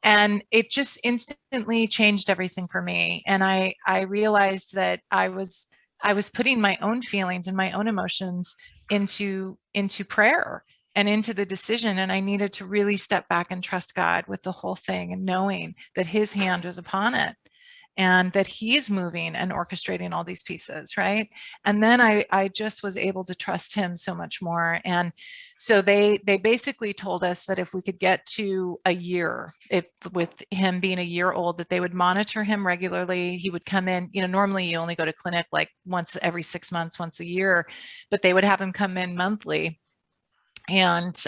And it just instantly changed everything for me. And I realized that I was putting my own feelings and my own emotions into prayer and into the decision. And I needed to really step back and trust God with the whole thing, and knowing that his hand was upon it and that he's moving and orchestrating all these pieces, right? And then I just was able to trust him so much more. And so they basically told us that if we could get to a year, if with him being a year old, that they would monitor him regularly. He would come in, normally you only go to clinic like once every 6 months, once a year, but they would have him come in monthly. And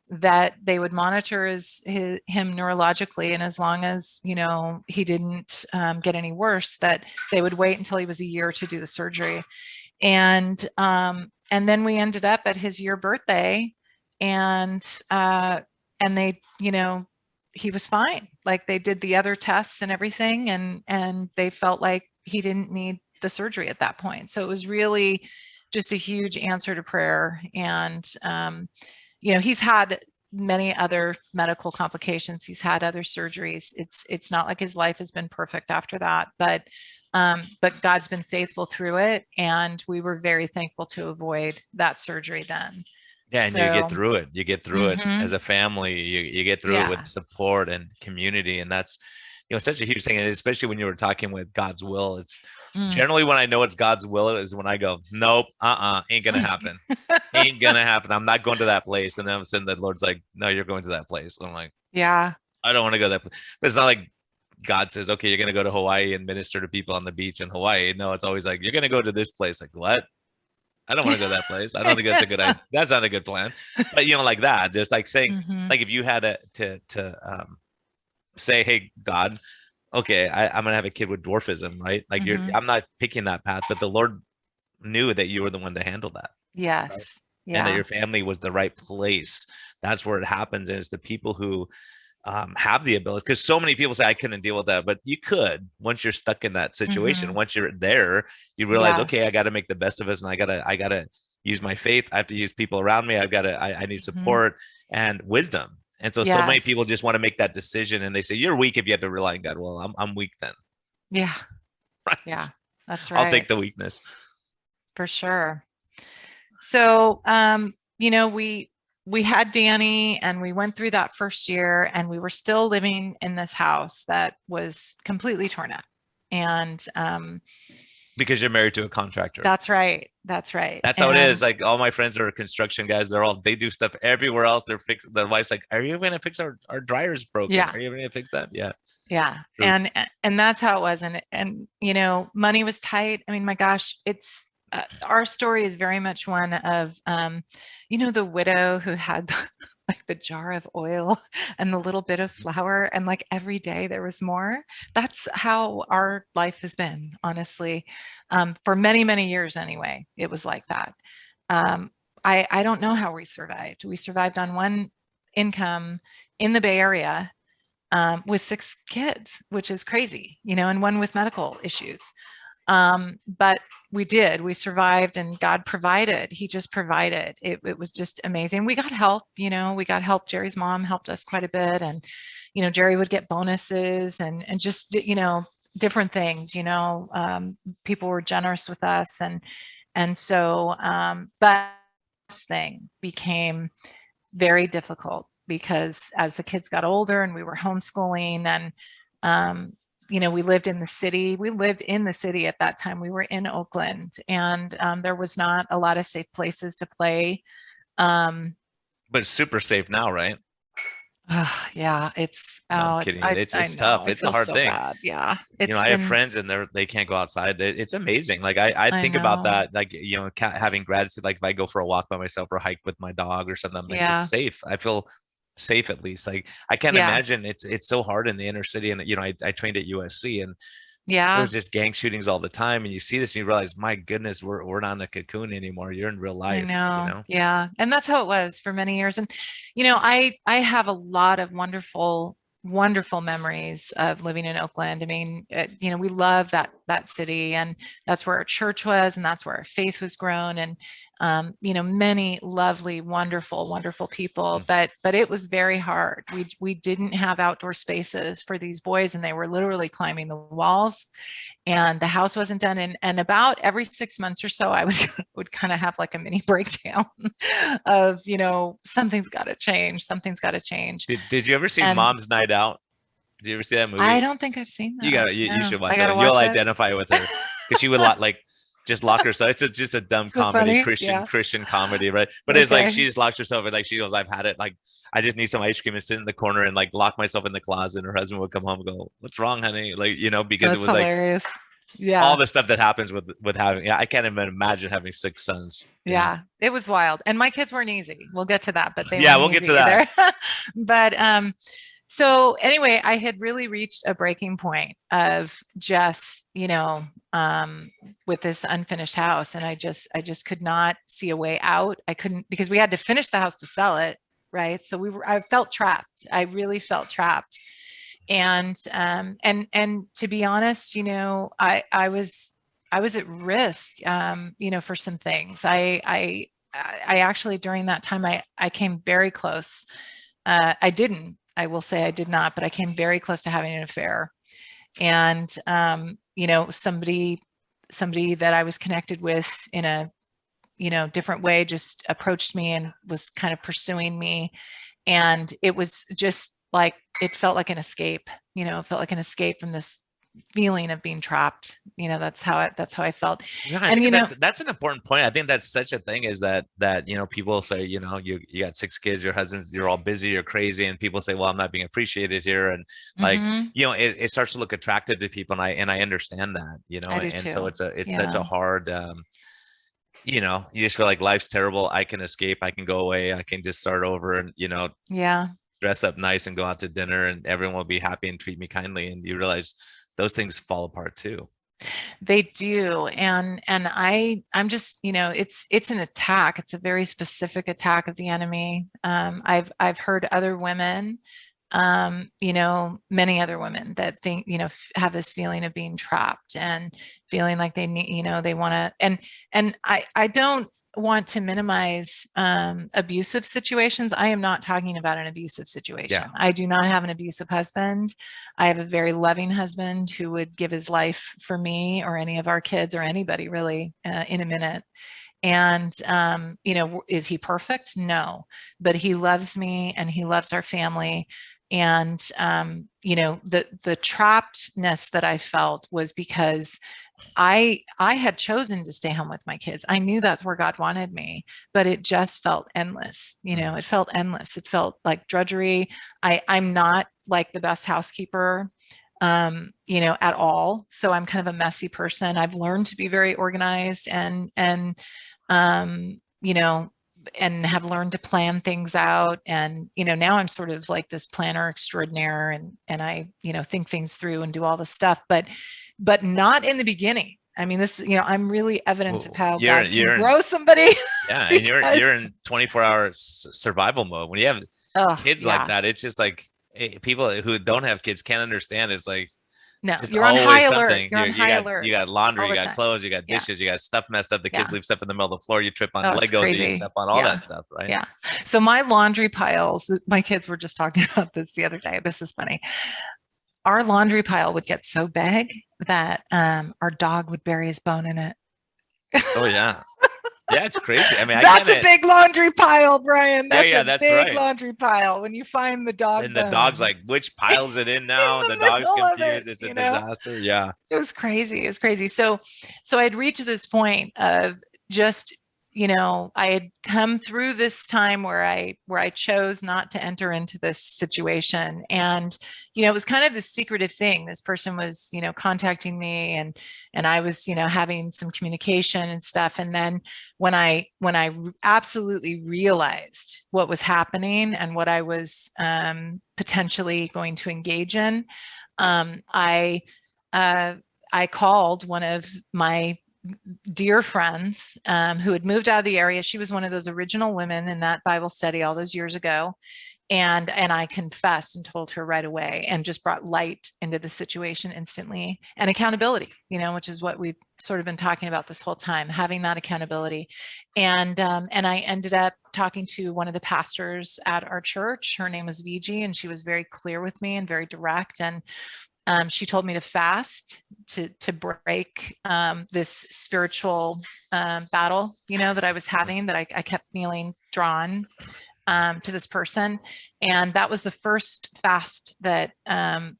that they would monitor him neurologically, and as long as he didn't get any worse, that they would wait until he was a year to do the surgery. And then we ended up at his year birthday, and they, he was fine. Like they did the other tests and everything, and they felt like he didn't need the surgery at that point. So it was really just a huge answer to prayer. And he's had many other medical complications. He's had other surgeries. It's not like his life has been perfect after that, but God's been faithful through it. And we were very thankful to avoid that surgery then. Yeah, and so, you get through it. You get through it as a family. You get through it with support and community. And that's, such a huge thing. And especially when you were talking with God's will, it's generally when I know it's God's will is when I go, nope, ain't gonna happen. Ain't gonna happen. I'm not going to that place. And then all of a sudden the Lord's like, no, you're going to that place. I'm like, yeah, I don't want to go that place. But it's not like God says, okay, you're gonna go to Hawaii and minister to people on the beach in Hawaii. No, it's always like, you're gonna go to this place. Like, what? I don't want to go to that place. I don't think that's a good idea. That's not a good plan. But like that, just like saying, like if you had to say, hey, God, okay, I'm gonna have a kid with dwarfism, right? Like I'm not picking that path, but the Lord knew that you were the one to handle that. Yes. Right? Yeah. And that your family was the right place. That's where it happens. And it's the people who have the ability, because so many people say I couldn't deal with that, but you could. Once you're stuck in that situation, once you're there, you realize, okay, I got to make the best of it, and I gotta use my faith. I have to use people around me. I need support and wisdom. And so many people just want to make that decision, and they say you're weak if you have to rely on God. Well, I'm weak then. Yeah. Right. Yeah, that's right. I'll take the weakness. For sure. So, we had Danny, and we went through that first year, and we were still living in this house that was completely torn up. And because you're married to a contractor. That's right. That's right. That's how it is. Like all my friends are construction guys. They do stuff everywhere else. Their wife's like, are you going to fix our dryer's broken? Yeah. Are you going to fix that? Yeah. Yeah. True. And that's how it was. And money was tight. I mean, my gosh, it's our story is very much one of, the widow who had like the jar of oil and the little bit of flour, and like every day there was more. That's how our life has been, honestly. For many, many years anyway, it was like that. Um, I don't know how we survived. We survived on one income in the Bay Area, with 6 kids, which is crazy, and one with medical issues. But we survived, and God provided. He just provided. It was just amazing. We got help, we got help. Jerry's mom helped us quite a bit. And, Jerry would get bonuses and just, different things, people were generous with us. And so, but this thing became very difficult because as the kids got older and we were homeschooling, and we lived in the city. We lived in the city at that time. We were in Oakland, and there was not a lot of safe places to play. But it's super safe now, right? Yeah, No, I'm kidding. It's tough. It's a hard thing. Bad. Yeah, I have friends and they can't go outside. It's amazing. Like I think about that, like, having gratitude. Like if I go for a walk by myself or hike with my dog or something, I'm like, it's safe. I feel safe at least. Like I can't imagine it's so hard in the inner city. And I trained at USC, and there was just gang shootings all the time. And you see this and you realize, my goodness, we're not in a cocoon anymore. You're in real life. I know. Yeah. And that's how it was for many years. And, I have a lot of wonderful, wonderful memories of living in Oakland. I mean, we love that city, and that's where our church was, and that's where our faith was grown. And, many lovely, wonderful, wonderful people, but it was very hard. We didn't have outdoor spaces for these boys, and they were literally climbing the walls, and the house wasn't done. And about every 6 months or so, I would kind of have like a mini breakdown of, something's got to change. Something's got to change. Did you ever see Mom's Night Out? Did you ever see that movie? I don't think I've seen that. You should watch it. You'll identify with her because she would like just lock herself. It's just a dumb comedy, Christian comedy, right? But it's like she just locks herself, and like she goes, "I've had it. Like I just need some ice cream," and sit in the corner and like lock myself in the closet. And her husband would come home and go, "What's wrong, honey?" Like, because That's it was hilarious. Like all the stuff that happens with having. I can't even imagine having 6 sons. Yeah, it was wild. And my kids weren't easy. We'll get to that, but we'll get to that. But so anyway, I had really reached a breaking point of just, with this unfinished house. And I just could not see a way out. I couldn't, because we had to finish the house to sell it. Right. So I felt trapped. I really felt trapped. And to be honest, I was at risk, for some things. I actually, during that time, I came very close. I will say I did not, but I came very close to having an affair. And, somebody that I was connected with in a, different way just approached me and was kind of pursuing me. And it was just like, it felt like an escape, it felt like an escape from this feeling of being trapped. That's how I felt. Yeah, and that's an important point. I think that's such a thing, is that people say, you got 6 kids, your husband's, you're all busy, you're crazy, and people say, well, I'm not being appreciated here, and like it starts to look attractive to people, and I understand that, and so it's such a hard you just feel like life's terrible. I can escape, I can go away, I can just start over, and dress up nice and go out to dinner, and everyone will be happy and treat me kindly, and you realize those things fall apart too. They do. And I'm just, it's an attack. It's a very specific attack of the enemy. I've heard other women, many other women that think, have this feeling of being trapped and feeling like they need, they want to, and I don't want to minimize abusive situations. I am not talking about an abusive situation. Yeah. I do not have an abusive husband. I have a very loving husband who would give his life for me or any of our kids or anybody really in a minute. And, is he perfect? No, but he loves me and he loves our family. And, the trappedness that I felt was because I had chosen to stay home with my kids. I knew that's where God wanted me, but it just felt endless. It felt endless. It felt like drudgery. I'm not like the best housekeeper, at all. So I'm kind of a messy person. I've learned to be very organized and and have learned to plan things out. And, now I'm sort of like this planner extraordinaire, and I, think things through and do all this stuff, but not in the beginning. I mean, this, I'm really evidence of how God can grow somebody. Yeah. And you're in 24-hour survival mode. When you have kids like that, it's just like people who don't have kids can't understand. It's like, no, just you're on high alert. Something. You're on high alert. You got laundry, you got time. clothes, you got dishes, you got stuff messed up. The kids leave stuff in the middle of the floor. You trip on Legos, you step on all that stuff, right? Yeah. So my laundry piles, my kids were just talking about this the other day. This is funny. Our laundry pile would get so big that our dog would bury his bone in it. Oh yeah. Yeah, it's crazy. I mean, that's a big laundry pile, Brian. That's that's a big right. laundry pile. When you find the dog, and the dog's like, which pile's it in now? And the dog's confused. It's a disaster. Yeah, it was crazy. It was crazy. So I'd reached this point of just, I had come through this time where I chose not to enter into this situation, and it was kind of this secretive thing. This person was, contacting me, and I was, having some communication and stuff. And then when I absolutely realized what was happening and what I was potentially going to engage in, I called one of my dear friends who had moved out of the area. She was one of those original women in that Bible study all those years ago. And I confessed and told her right away, and just brought light into the situation instantly, and accountability, which is what we've sort of been talking about this whole time, having that accountability. And I ended up talking to one of the pastors at our church. Her name was Viji, and she was very clear with me and very direct. And she told me to fast to break this spiritual battle, that I was having, that I kept feeling drawn to this person. And that was the first fast, that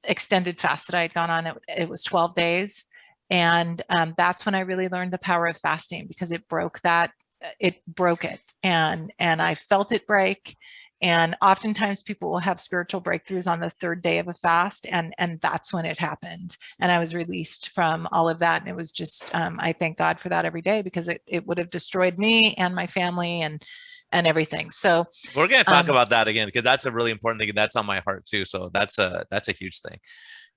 extended fast that I had gone on. It was 12 days. And that's when I really learned the power of fasting, because it broke it. And I felt it break. And oftentimes people will have spiritual breakthroughs on the third day of a fast. And that's when it happened. And I was released from all of that. And it was just, I thank God for that every day, because it would have destroyed me and my family and everything. So we're going to talk about that again, because that's a really important thing. That's on my heart too. So that's a huge thing.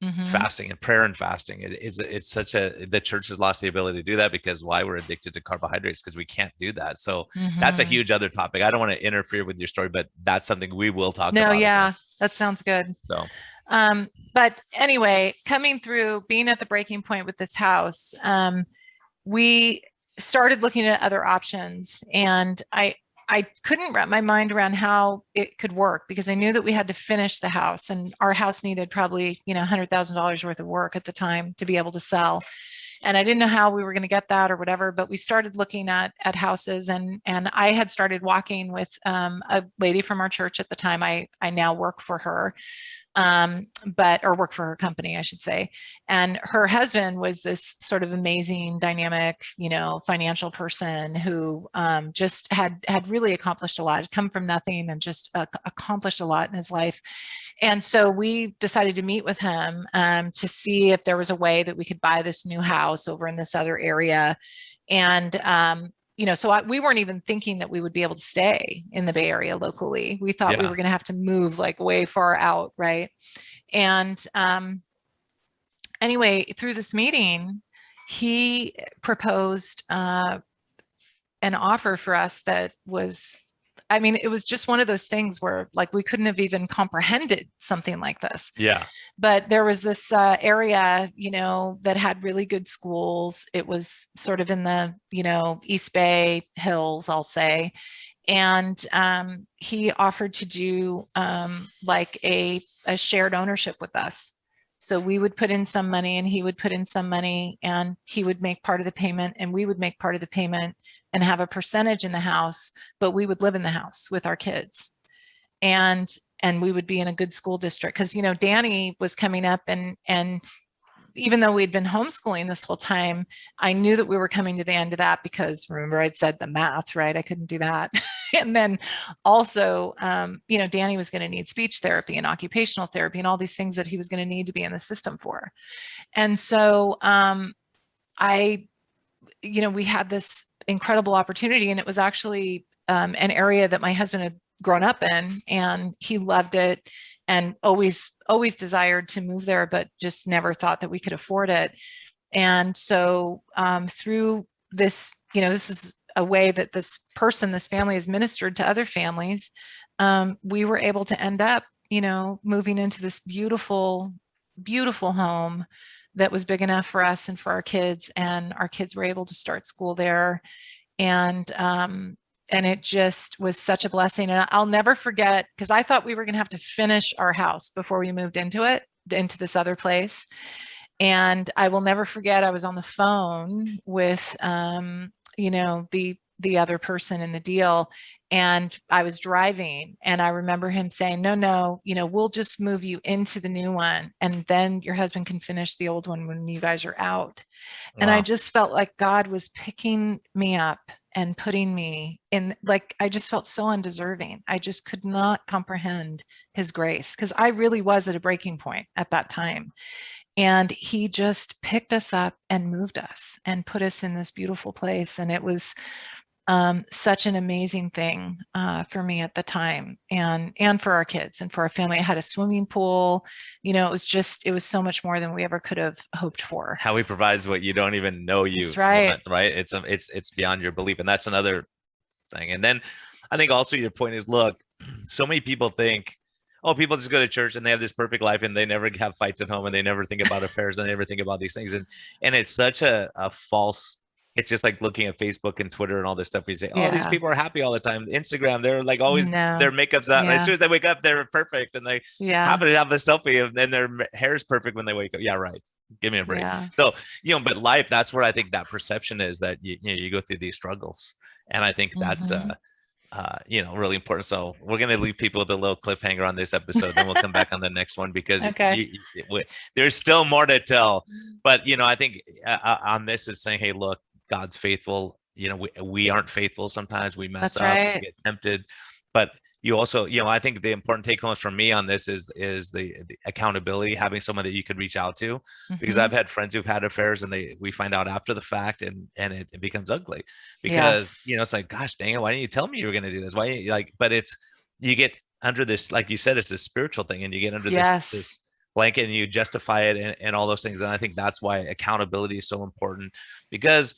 Mm-hmm. Fasting and prayer and fasting. It's such the church has lost the ability to do that, because why? We're addicted to carbohydrates, because we can't do that. So that's a huge other topic. I don't want to interfere with your story, but that's something we will talk about. No, yeah, that sounds good. So, but anyway, coming through, being at the breaking point with this house, we started looking at other options, and I couldn't wrap my mind around how it could work, because I knew that we had to finish the house, and our house needed probably, $100,000 worth of work at the time to be able to sell. And I didn't know how we were going to get that or whatever, but we started looking at houses, and I had started walking with a lady from our church at the time. I now work for her. Or work for her company, I should say. And her husband was this sort of amazing, dynamic, financial person who just had really accomplished a lot, had come from nothing and just accomplished a lot in his life. And so we decided to meet with him to see if there was a way that we could buy this new house over in this other area. And so we weren't even thinking that we would be able to stay in the Bay Area locally. We thought we were going to have to move like way far out, right? And anyway, through this meeting, he proposed an offer for us that was, it was just one of those things where like we couldn't have even comprehended something like this. Yeah. But there was this area, that had really good schools. It was sort of in the, East Bay Hills, I'll say. And he offered to do like a shared ownership with us. So we would put in some money, and he would put in some money, and he would make part of the payment, and we would make part of the payment, and have a percentage in the house, but we would live in the house with our kids. And we would be in a good school district, because, Danny was coming up, and even though we'd been homeschooling this whole time, I knew that we were coming to the end of that, because remember I'd said the math, right? I couldn't do that. And then also, Danny was going to need speech therapy and occupational therapy and all these things that he was going to need to be in the system for. And so we had this incredible opportunity, and it was actually an area that my husband had grown up in, and he loved it and always desired to move there, but just never thought that we could afford it. And so through this, this is a way that this family has ministered to other families. We were able to end up, moving into this beautiful, beautiful home that was big enough for us and for our kids. And our kids were able to start school there. And it just was such a blessing. And I'll never forget, because I thought we were going to have to finish our house before we moved into this other place. And I will never forget, I was on the phone with, the other person in the deal, and I was driving, and I remember him saying, no, we'll just move you into the new one, and then your husband can finish the old one when you guys are out. Wow. And I just felt like God was picking me up and putting me in, like, I just felt so undeserving. I just could not comprehend his grace, because I really was at a breaking point at that time. And he just picked us up and moved us and put us in this beautiful place. And it was such an amazing thing for me at the time, and for our kids and for our family. I had a swimming pool. It was so much more than we ever could have hoped for. How he provides what you don't even know you That's right. want, right? It's beyond your belief. And that's another thing. And then I think also your point is, look, so many people think, oh, people just go to church and they have this perfect life and they never have fights at home and they never think about affairs and they never think about these things. And it's such a false, it's just like looking at Facebook and Twitter and all this stuff. You say, oh, these people are happy all the time. Instagram, they're like always, their makeup's out. As soon as they wake up, they're perfect. And they happen to have a selfie and then their hair's perfect when they wake up. Yeah, right. Give me a break. Yeah. So, but life, that's where I think that perception is, that you go through these struggles. And I think that's, really important. So we're going to leave people with a little cliffhanger on this episode. Then we'll come back on the next one, because there's still more to tell. But, I think on this is saying, hey, look, God's faithful. We aren't faithful. Sometimes we mess up, we get tempted, but you also, I think the important take home from me on this is the accountability, having someone that you can reach out to, because I've had friends who've had affairs and we find out after the fact and it becomes ugly, because, it's like, gosh, dang it, why didn't you tell me you were going to do this? Why didn't you, but you get under this, like you said, it's a spiritual thing, and you get under this blanket and you justify it and all those things. And I think that's why accountability is so important, because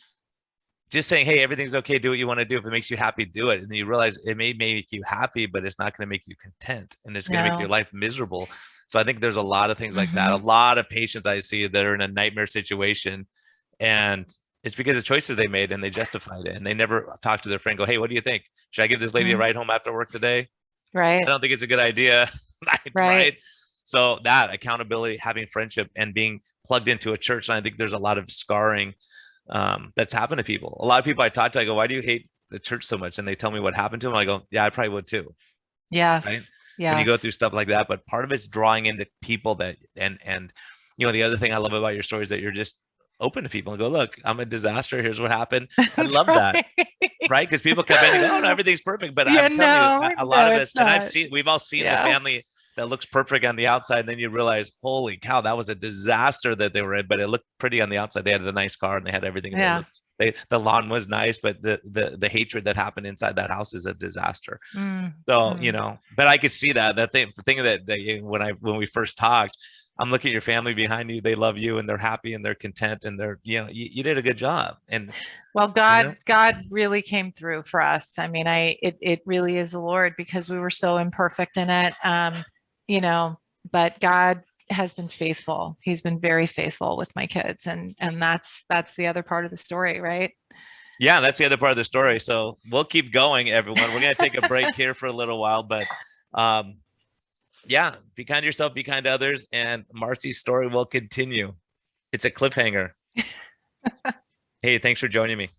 just saying, hey, everything's okay, do what you want to do. If it makes you happy, do it. And then you realize it may make you happy, but it's not going to make you content, and it's going to make your life miserable. So I think there's a lot of things like that. A lot of patients I see that are in a nightmare situation, and it's because of choices they made and they justified it. And they never talk to their friend, go, hey, what do you think? Should I give this lady a ride home after work today? Right. I don't think it's a good idea. Right. So that accountability, having friendship, and being plugged into a church. And I think there's a lot of scarring that's happened to people. A lot of people I talk to, I go, why do you hate the church so much? And they tell me what happened to them. I go, yeah, I probably would too. Yeah. Right. Yeah. When you go through stuff like that, but part of it's drawing into people that, and the other thing I love about your story is that you're just open to people and go, look, I'm a disaster. Here's what happened. I love that. Right. Because people come in and go, oh, no, everything's perfect. But I'm telling you, a lot of us, and we've all seen a family that looks perfect on the outside, and then you realize, holy cow, that was a disaster that they were in, but it looked pretty on the outside. They had the nice car and they had everything. Yeah. The lawn was nice, but the hatred that happened inside that house is a disaster. So, but I could see that thing that when we first talked, I'm looking at your family behind you. They love you and they're happy and they're content and they're, you did a good job. And well, God really came through for us. I mean, it really is the Lord, because we were so imperfect in it. But God has been faithful. He's been very faithful with my kids. And that's the other part of the story, right? Yeah, that's the other part of the story. So we'll keep going, everyone. We're going to take a break here for a little while, but be kind to yourself, be kind to others, and Marcy's story will continue. It's a cliffhanger. Hey, thanks for joining me.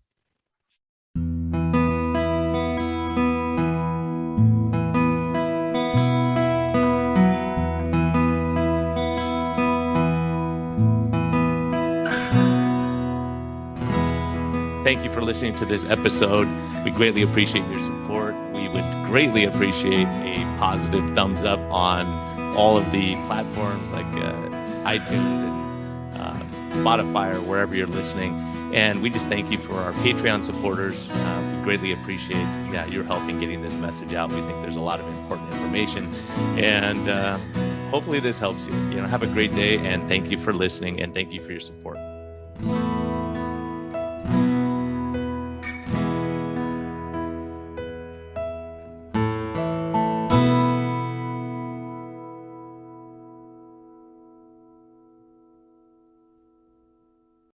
Thank you for listening to this episode. We greatly appreciate your support. We would greatly appreciate a positive thumbs up on all of the platforms like iTunes and Spotify or wherever you're listening. And we just thank you for our Patreon supporters. We greatly appreciate your help in getting this message out. We think there's a lot of important information, and hopefully this helps you. Have a great day, and thank you for listening, and thank you for your support.